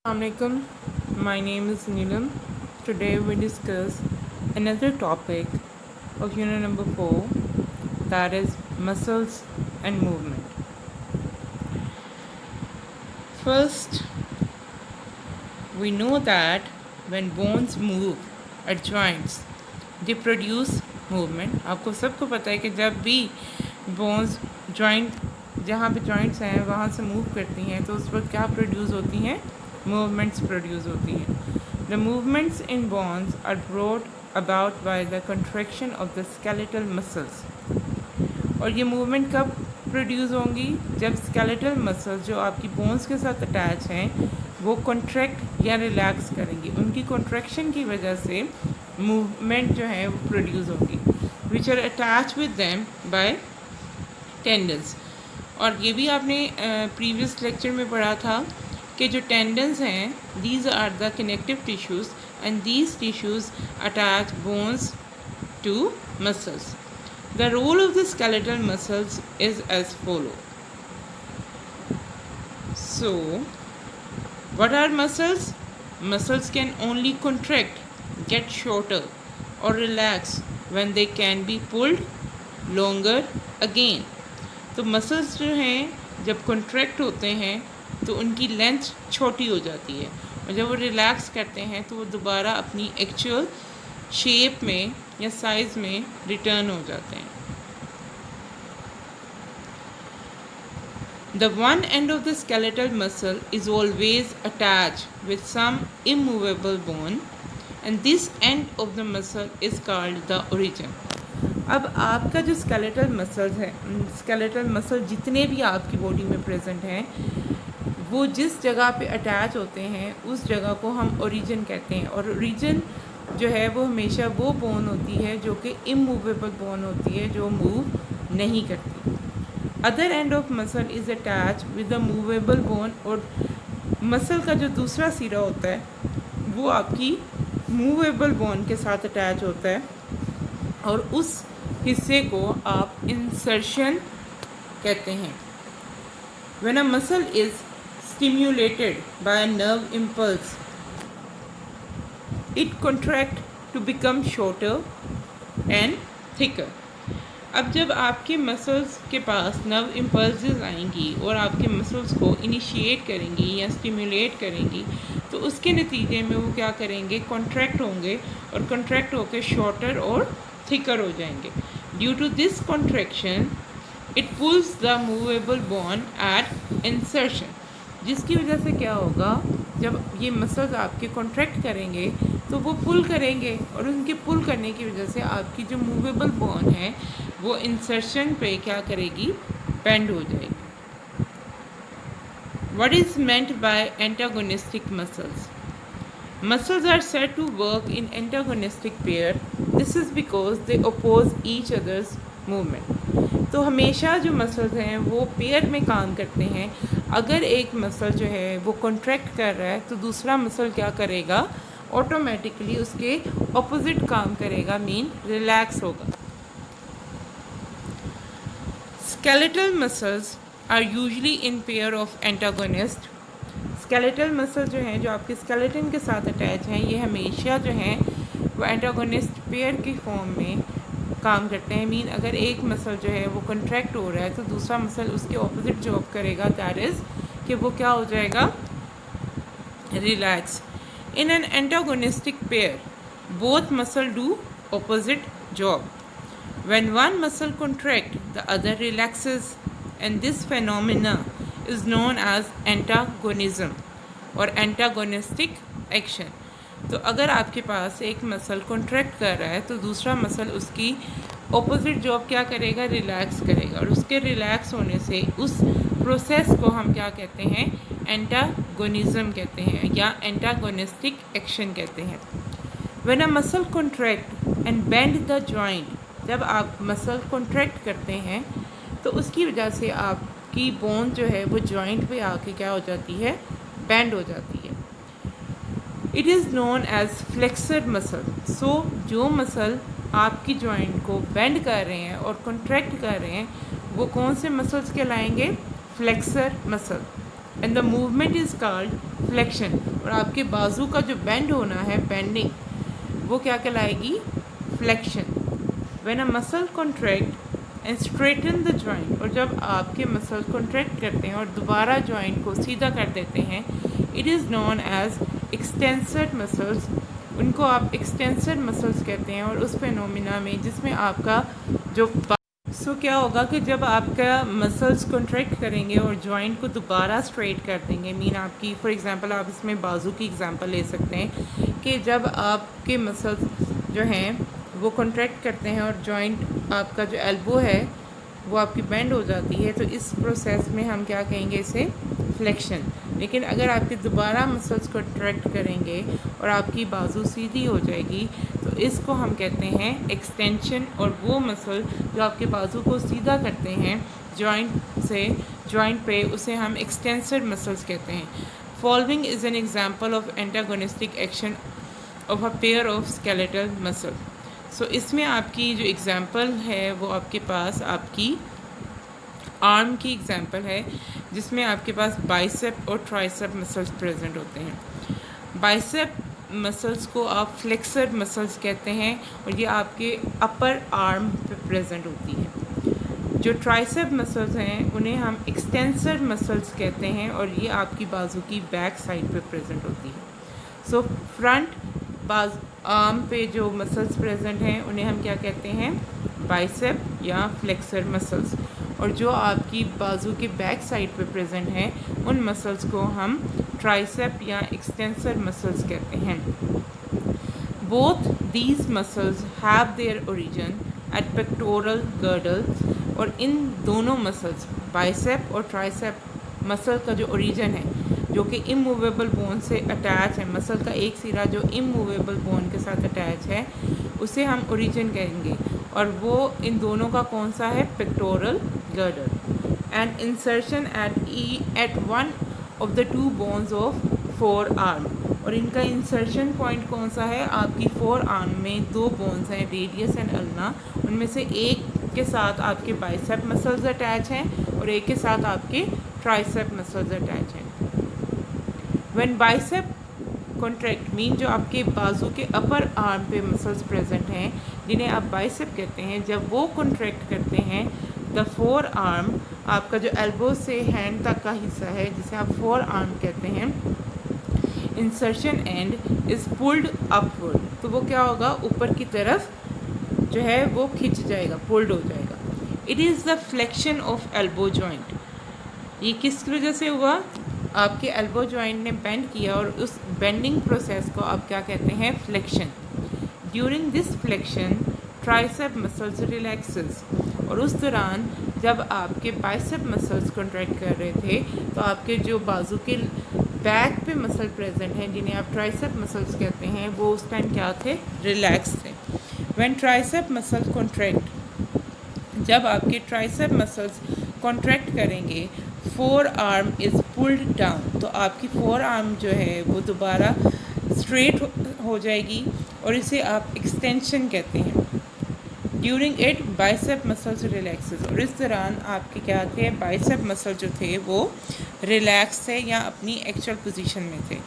Assalamualaikum. My name is Neelam. Today we discuss another topic of unit number 4, that is muscles and movement. First, we know that when bones move at joints, they produce movement. आपको सबको पता है कि जब भी bones joint जहाँ पे joints हैं वहाँ से मूव करती हैं तो उस वक्त क्या प्रोड्यूस होती हैं? मूवमेंट्स प्रोड्यूस होती हैं. The movements in bones are brought about by the contraction of the skeletal muscles. और ये मूवमेंट कब प्रोड्यूस होंगी? जब स्केलेटल मसल्स जो आपकी बोन्स के साथ अटैच हैं वो कॉन्ट्रैक्ट या रिलैक्स करेंगी. उनकी कॉन्ट्रैक्शन की वजह से मूवमेंट जो है वो प्रोड्यूस होगी, which are attach with them by tendons. और ये भी आपने प्रीवियस लेक्चर में पढ़ा था कि जो टेंडन्स हैं, these are the connective tissues and these tissues attach bones to muscles. The role of the skeletal muscles is as follow. So, what are muscles? Muscles can only contract, get shorter or relax when they can be pulled longer again. तो muscles जो हैं जब contract होते हैं तो उनकी length छोटी हो जाती है और जब वो रिलैक्स करते हैं तो वो दोबारा अपनी एक्चुअल शेप में या साइज़ में रिटर्न हो जाते हैं. The one end of the skeletal muscle is always attached with some immovable bone and this end of the muscle is called the origin. अब आपका जो स्केलेटल मसल्स है, स्केलेटल मसल जितने भी आपकी बॉडी में प्रेजेंट हैं वो जिस जगह पे अटैच होते हैं उस जगह को हम ओरिजिन कहते हैं. और ओरिजिन जो है वो हमेशा वो बोन होती है जो कि इमूवेबल बोन होती है, जो मूव नहीं करती. Other end of muscle is attach with the movable bone. और मसल का जो दूसरा सिरा होता है वो आपकी मूवेबल बोन के साथ अटैच होता है और उस हिस्से को आप इंसर्शन कहते हैं. When a muscle is stimulated by a nerve impulse it contract to become shorter and thicker. अब जब आपके मसल्स के पास नर्व इम्पल्सेस आएंगी और आपके मसल्स को इनिशिएट करेंगी या स्टिमुलेट करेंगी तो उसके नतीजे में वो क्या करेंगे? कॉन्ट्रैक्ट होंगे और कॉन्ट्रैक्ट होकर शॉर्टर और थिकर हो जाएंगे. Due to this contraction it pulls the movable bone at insertion. जिसकी वजह से क्या होगा? जब ये मसल्स आपके कॉन्ट्रैक्ट करेंगे तो वो पुल करेंगे और उनके पुल करने की वजह से आपकी जो मूवेबल बोन है वो इंसर्शन पे क्या करेगी? बेंड हो जाएगी. What is meant by antagonistic muscles? Muscles are said to work in antagonistic pair. This is because they oppose each other's movement. तो हमेशा जो मसल्स हैं वो पेयर में काम करते हैं. अगर एक मसल जो है वो कॉन्ट्रैक्ट कर रहा है तो दूसरा मसल क्या करेगा? ऑटोमेटिकली उसके ऑपोजिट काम करेगा, मीन रिलैक्स होगा. Skeletal muscles are usually in pair of antagonist. Skeletal muscle जो हैं जो आपके स्केलेटन के साथ अटैच हैं ये हमेशा जो हैं वो एंटागोनिस्ट पेयर की फॉर्म में काम करते हैं. मीन अगर एक मसल जो है वो कॉन्ट्रैक्ट हो रहा है तो दूसरा मसल उसके ऑपोजिट जॉब करेगा, दैट इज़ कि वो क्या हो जाएगा? Relax. In an antagonistic pair both muscle do opposite job. When one muscle contract the other relaxes and this phenomena is known as antagonism और antagonistic action. तो अगर आपके पास एक मसल कॉन्ट्रैक्ट कर रहा है तो दूसरा मसल उसकी ऑपोजिट जॉब क्या करेगा? रिलैक्स करेगा. और उसके रिलैक्स होने से उस प्रोसेस को हम क्या कहते हैं? एंटागोनिज्म कहते हैं या एंटागोनिस्टिक एक्शन कहते हैं. When a muscle contract and bend the joint, जब आप मसल कॉन्ट्रैक्ट करते हैं तो उसकी वजह से आपकी बोन जो है वो जॉइंट पे आके क्या हो जाती है? बेंड हो जाती है. It is known as flexor muscle. So जो मसल आपकी जॉइंट को बेंड कर रहे हैं और कॉन्ट्रैक्ट कर रहे हैं वो कौन से मसल्स कहलाएंगे? Flexor muscle. And the movement is called flexion. और आपके बाजू का जो बेंड होना है, बेंडिंग, वो क्या कहलाएगी? Flexion. When a muscle contract and straighten the joint, और जब आपके मसल कॉन्ट्रैक्ट करते हैं और दोबारा जॉइंट को सीधा कर देते हैं, it is known as extensor muscles. उनको आप एक्सटेंसर मसल्स कहते हैं। और उस फिनोमिना में जिसमें आपका जो क्या होगा कि जब आपका मसल्स कॉन्ट्रैक्ट करेंगे और जॉइंट को दोबारा स्ट्रेट कर देंगे, मीन आपकी फॉर एग्जांपल आप इसमें बाजू की एग्जांपल ले सकते हैं कि जब आपके मसल्स जो हैं वो कॉन्ट्रैक्ट करते हैं और जॉइंट आपका जो एल्बो है वो आपकी बेंड हो जाती है, तो इस प्रोसेस में हम क्या कहेंगे? इसे फ्लेक्शन। लेकिन अगर आपके दोबारा मसल्स कॉन्ट्रैक्ट करेंगे और आपकी बाजू सीधी हो जाएगी, तो इसको हम कहते हैं एक्सटेंशन। और वो मसल जो आपके बाजू को सीधा करते हैं जॉइंट से जॉइंट पे, उसे हम एक्सटेंसर मसल्स कहते हैं। Following is an example of antagonistic action of a pair of skeletal muscle. So इसमें आपकी जो एग्जांपल है वो आपके पास आपकी आर्म की एग्जांपल है, जिसमें आपके पास बाइसेप और ट्राइसेप मसल्स प्रेजेंट होते हैं। बाइसेप मसल्स को आप फ्लेक्सर मसल्स कहते हैं और ये आपके अपर आर्म पे प्रेजेंट होती है। जो ट्राइसेप मसल्स हैं उन्हें हम एक्सटेंसर मसल्स कहते हैं और ये आपकी बाजू की बैक साइड पे प्रेजेंट होती है। सो फ्रंट आर्म पे जो मसल्स प्रेजेंट हैं उन्हें हम क्या कहते हैं? बाइसेप या फ्लेक्सर मसल्स। और जो आपकी बाजू के बैक साइड पे प्रेजेंट हैं उन मसल्स को हम ट्राइसेप या एक्सटेंसर मसल्स कहते हैं। Both these muscles have their origin at pectoral girdle. और इन दोनों मसल्स, बाइसेप और ट्राइसेप मसल का जो ओरिजिन है, जो कि इमूवेबल बोन से अटैच है, मसल का एक सिरा जो इमूवेबल बोन के साथ अटैच है, उसे हम ओरिजिन कहेंगे। और वो इन दोनों का कौन सा है? Pectoral girdle. And insertion at one of the two bones of forearm. और इनका इंसर्शन पॉइंट कौन सा है? आपकी फोर आर्म में दो बोन्स हैं, रेडियस एंड अल्ना। उनमें से एक के साथ आपके बाइसेप मसल्स अटैच हैं और एक के साथ आपके ट्राइसेप मसल्स अटैच हैं। व्हेन बाइसेप कॉन्ट्रैक्ट मीन जो आपके बाजू के अपर आर्म पे मसल्स प्रेजेंट हैं जिन्हें आप बाइसेप कहते हैं, जब वो कॉन्ट्रैक्ट करते हैं, द फोर आर्म, आपका जो एल्बो से हैंड तक का हिस्सा है जिसे आप फोर आर्म कहते हैं, insertion and is pulled upward. तो वो क्या होगा? ऊपर की तरफ जो है वो खिंच जाएगा, पुल्ड हो जाएगा। It is the flexion of elbow joint. ये किस वजह से हुआ? आपके एल्बो जॉइंट ने बेंड किया और उस बेंडिंग प्रोसेस को आप क्या कहते हैं? Flexion. During this flexion tricep muscles relaxes. और उस दौरान जब आपके बाइसेप मसल्स कॉन्ट्रैक्ट कर रहे थे, तो आपके जो बाजू के बैक पे मसल प्रेजेंट हैं जिन्हें आप ट्राइसेप मसल्स कहते हैं, वो उस टाइम क्या थे? रिलैक्स थे। व्हेन ट्राइसेप मसल कॉन्ट्रैक्ट, जब आपके ट्राइसेप मसल्स कॉन्ट्रैक्ट करेंगे, four arm is pulled down. तो आपकी फोर आर्म जो है वो दोबारा स्ट्रेट हो जाएगी और इसे आप एक्सटेंशन कहते हैं। During it bicep muscles relaxes. और इस दौरान आपके क्या थे? बाइसेप मसल जो थे वो रिलैक्स थे या अपनी एक्चुअल पोजीशन में थे।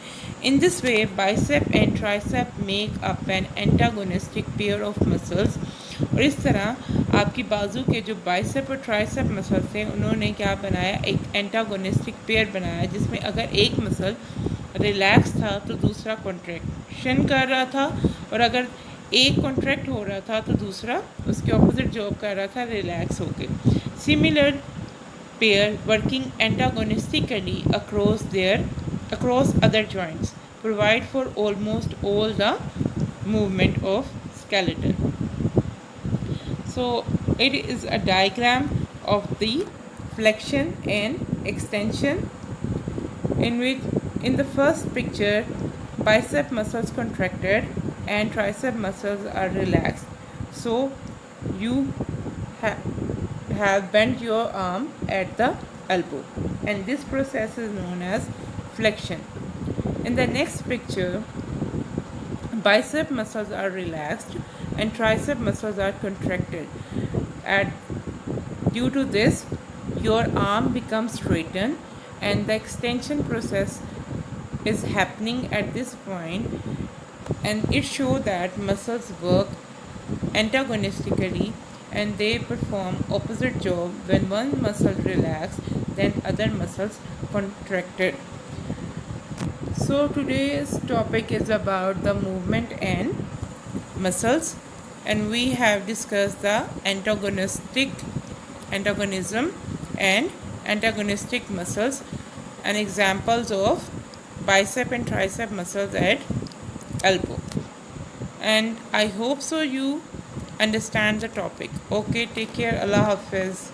In this way bicep and tricep make up an antagonistic pair of muscles. और इस तरह आपकी बाजू के जो बाइसेप और ट्राइसेप मसल थे उन्होंने क्या बनाया? एक एंटागोनिस्टिक पेयर बनाया, जिसमें अगर एक मसल रिलैक्स था तो दूसरा कॉन्ट्रैक्शन कर रहा था, और अगर एक कॉन्ट्रैक्ट हो रहा था तो दूसरा उसके ऑपोजिट जॉब कर रहा था, रिलैक्स होकर। Similar pair working antagonistically across other joints provide for almost all the movement of skeleton. So it is a diagram of the flexion and extension, in which in the first picture bicep muscles contracted and tricep muscles are relaxed. So you have bent your arm at the elbow, and this process is known as flexion. In the next picture, bicep muscles are relaxed and tricep muscles are contracted. Due to this, your arm becomes straightened and the extension process is happening at this point, and it shows that muscles work antagonistically and they perform opposite job. When one muscle relax, then other muscles contracted. So today's topic is about the movement and muscles, and we have discussed the antagonism and antagonistic muscles and examples of bicep and tricep muscles at elbow. And I hope so you understand the topic. Okay, take care. Allah Hafiz.